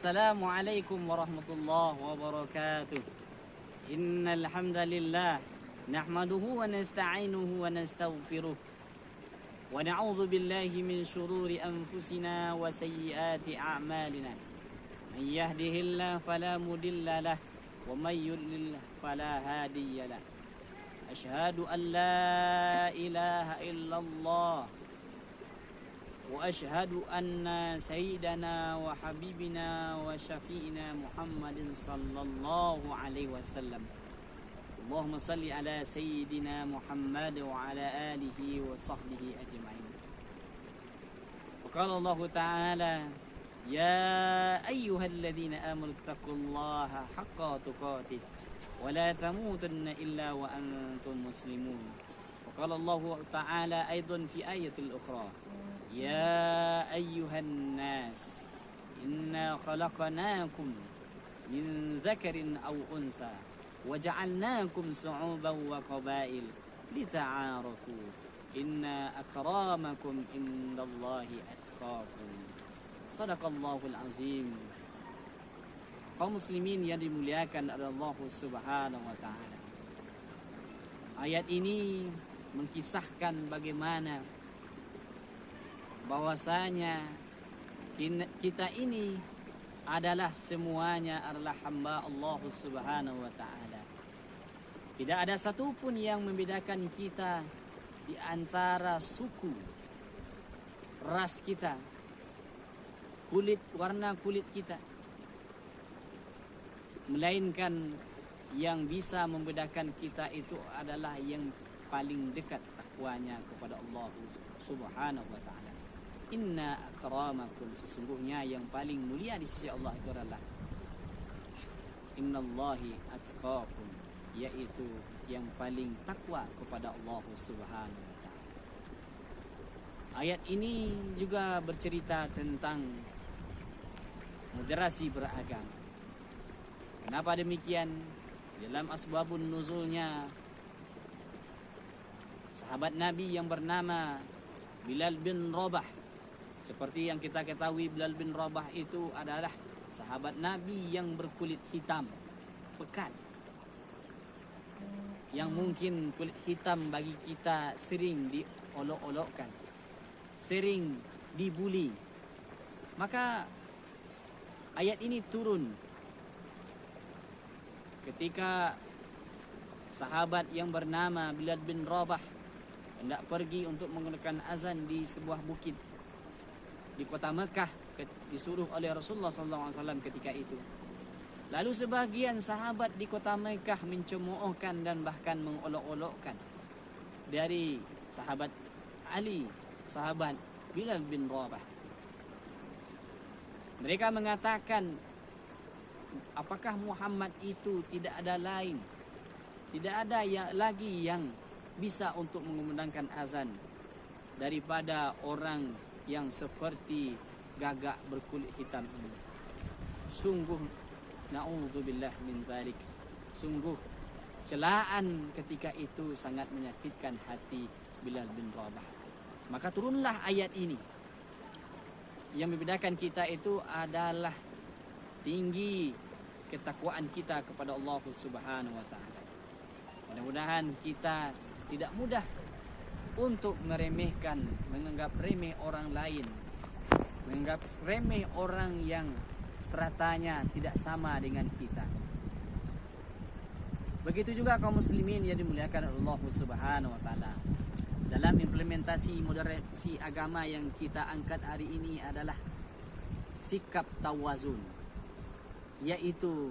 Assalamualaikum warahmatullahi wabarakatuh. Innal hamdalillah nahmaduhu wa nasta'inuhu wa nastaghfiruh wa na'udzu billahi min shururi anfusina wa sayyiati a'malina. Man yahdihillahu fala mudilla lahu wa may yudlil fala hadiya lahu. Asyhadu an la ilaha illallah وأشهد أن سيدنا وحبيبنا وشفيعنا محمد صلى الله عليه وسلم. اللهم صل على سيدنا محمد وعلى آله وصحبه أجمعين. وقال الله تعالى يا أيها الذين آمنوا اتقوا الله حق تقاته ولا تموتن إلا وأنتم مسلمون. وقال الله تعالى أيضا في آية الأخرى يا أيها الناس إنا خلقناكم من ذكر أو أنثى وجعلناكم شعوبا وقبائل لتعارفوا إن أكرمكم عند الله أتقاكم. صدق الله العظيم. Kaum muslimin yang dimuliakan oleh Allah Subhanahu wa taala. Ayat ini mengkisahkan bagaimana bahwasanya kita ini adalah semuanya adalah hamba Allah Subhanahu wa taala. Tidak ada satupun yang membedakan kita di antara suku, ras kita, warna kulit kita. Melainkan yang bisa membedakan kita itu adalah yang paling dekat takwanya kepada Allah Subhanahu wa taala. Inna akramakum, sesungguhnya yang paling mulia di sisi Allah itu adalah innallahi atqakum, yaitu yang paling takwa kepada Allah Subhanahu wa taala. Ayat ini juga bercerita tentang moderasi beragama. Kenapa demikian? Dalam asbabun nuzulnya sahabat Nabi yang bernama Bilal bin Rabah. Seperti yang kita ketahui, Bilal bin Rabah itu adalah sahabat Nabi yang berkulit hitam pekat, yang mungkin kulit hitam bagi kita sering diolok-olokkan, sering dibuli. Maka ayat ini turun ketika sahabat yang bernama Bilal bin Rabah hendak pergi untuk menggunakan azan di sebuah bukit di kota Mekah, disuruh oleh Rasulullah SAW ketika itu. Lalu sebagian sahabat di kota Mekah mencemoohkan dan bahkan mengolok-olokkan dari sahabat Ali, sahabat Bilal bin Rabah. Mereka mengatakan, apakah Muhammad itu tidak ada lain, tidak ada lagi yang bisa untuk mengumandangkan azan daripada orang yang seperti gagak berkulit hitam ini. Sungguh na'udzubillah min dzalik. Sungguh celaan ketika itu sangat menyakitkan hati Bilal bin Rabah. Maka turunlah ayat ini. Yang membedakan kita itu adalah tinggi ketakwaan kita kepada Allah Subhanahu wa taala. Mudah-mudahan kita tidak mudah untuk meremehkan, menganggap remeh orang lain, menganggap remeh orang yang stratanya tidak sama dengan kita. Begitu juga kaum muslimin yang dimuliakan Allah Subhanahu wa taala. Dalam implementasi moderasi agama yang kita angkat hari ini adalah sikap tawazun, yaitu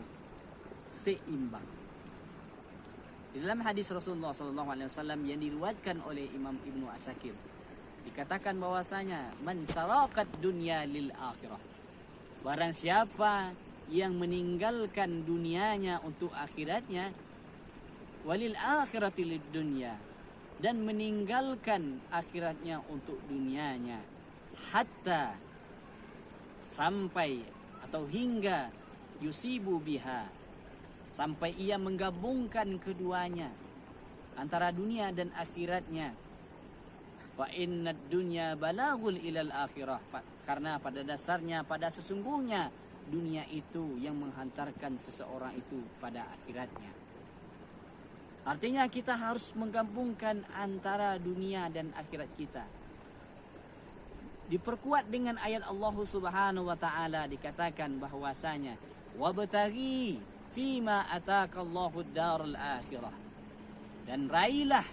seimbang. Di dalam hadis Rasulullah SAW yang diriwayatkan oleh Imam Ibnu Asakir, dikatakan bahwasanya man taraqat dunya lil akhirah. Barang siapa yang meninggalkan dunianya untuk akhiratnya, walil akhirati lid dunya, dan meninggalkan akhiratnya untuk dunianya, hatta sampai atau hingga yusibu biha, sampai ia menggabungkan keduanya antara dunia dan akhiratnya. Fa innad dunya balagul ilal akhirah, karena pada dasarnya, pada sesungguhnya dunia itu yang menghantarkan seseorang itu pada akhiratnya. Artinya kita harus menggabungkan antara dunia dan akhirat kita. Diperkuat dengan ayat Allah Subhanahu wa taala, dikatakan bahwasanya wabtaghi fima ataqallahu ad-darul akhirah. Dan raihlah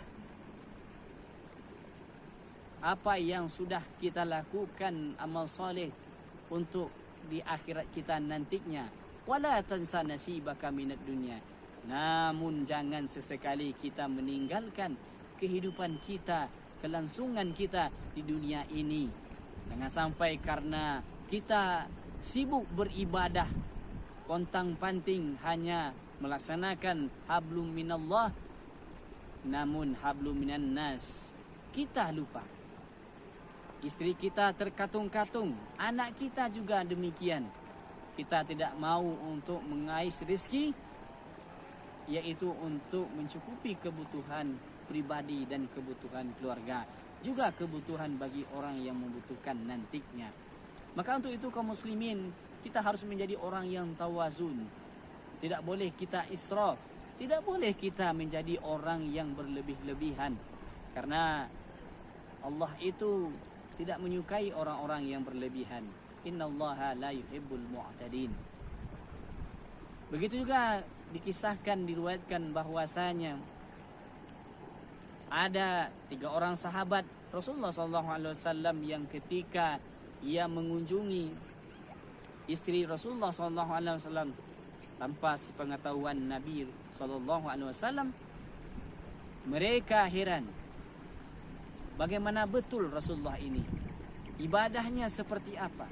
apa yang sudah kita lakukan amal soleh untuk di akhirat kita nantinya. Wala tansa nasibaka minad dunya. Namun jangan sesekali kita meninggalkan kehidupan kita, kelangsungan kita di dunia ini. Jangan sampai karena kita sibuk beribadah, pontang-panting hanya melaksanakan hablum minallah, namun hablum minan nas kita lupa. Istri kita terkatung-katung, anak kita juga demikian. Kita tidak mau untuk mengais rezeki, yaitu untuk mencukupi kebutuhan pribadi dan kebutuhan keluarga, juga kebutuhan bagi orang yang membutuhkan nantinya. Maka untuk itu kaum muslimin, kita harus menjadi orang yang tawazun. Tidak boleh kita israf, tidak boleh kita menjadi orang yang berlebih-lebihan. Karena Allah itu tidak menyukai orang-orang yang berlebihan. Innallaha la yuhibbul mu'tadin. Begitu juga dikisahkan, diriwayatkan bahwasanya ada 3 orang sahabat Rasulullah SAW yang ketika ia mengunjungi istri Rasulullah SAW tanpa sepengetahuan Nabi SAW, mereka heran bagaimana betul Rasulullah ini, ibadahnya seperti apa,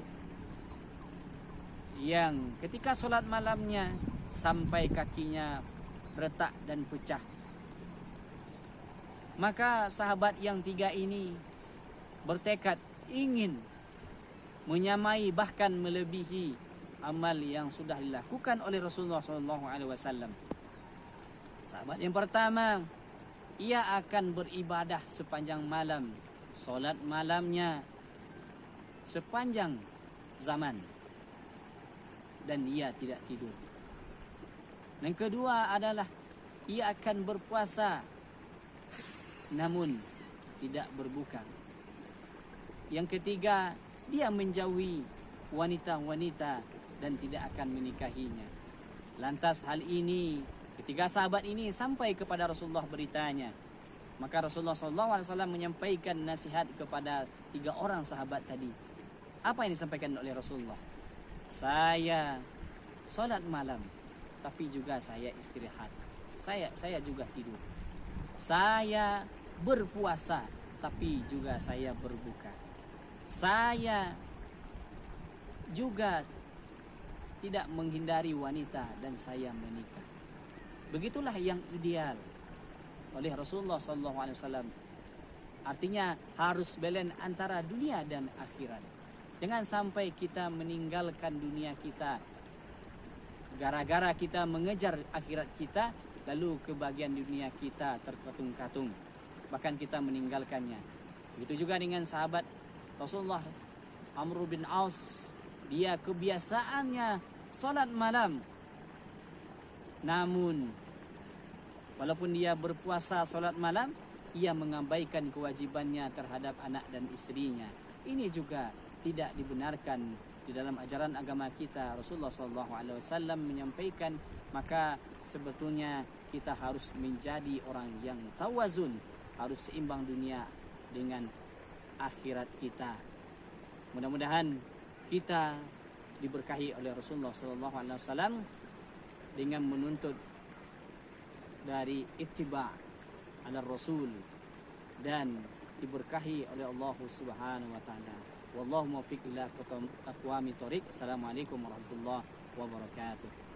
yang ketika sholat malamnya sampai kakinya retak dan pecah. Maka sahabat yang 3 ini bertekad ingin menyamai bahkan melebihi amal yang sudah dilakukan oleh Rasulullah SAW. Sahabat yang pertama, ia akan beribadah sepanjang malam, solat malamnya sepanjang zaman, dan ia tidak tidur. Yang kedua adalah ia akan berpuasa namun tidak berbuka. Yang ketiga, dia menjauhi wanita-wanita dan tidak akan menikahinya. Lantas hal ini, ketiga sahabat ini sampai kepada Rasulullah beritanya. Maka Rasulullah SAW menyampaikan nasihat kepada 3 orang sahabat tadi. Apa yang disampaikan oleh Rasulullah? Saya solat malam, tapi juga saya istirahat. Saya juga tidur. Saya berpuasa, tapi juga saya berbuka. Saya juga tidak menghindari wanita dan saya menikah. Begitulah yang ideal oleh Rasulullah SAW. Artinya harus balance antara dunia dan akhirat. Jangan sampai kita meninggalkan dunia kita gara-gara kita mengejar akhirat kita, lalu kebahagiaan dunia kita terkatung-katung, bahkan kita meninggalkannya. Begitu juga dengan sahabat Rasulullah Amr bin Aus. Dia kebiasaannya solat malam, namun walaupun dia berpuasa solat malam, ia mengabaikan kewajibannya terhadap anak dan istrinya. Ini juga tidak dibenarkan di dalam ajaran agama kita. Rasulullah SAW menyampaikan, maka sebetulnya kita harus menjadi orang yang tawazun, harus seimbang dunia dengan akhirat kita. Mudah-mudahan kita diberkahi oleh Rasulullah SAW dengan menuntut dari ittiba' ala Rasul, dan diberkahi oleh Allah Subhanahu wa taala. Wallahu muwaffiq ila aqwamit thoriq. Assalamualaikum warahmatullahi wabarakatuh.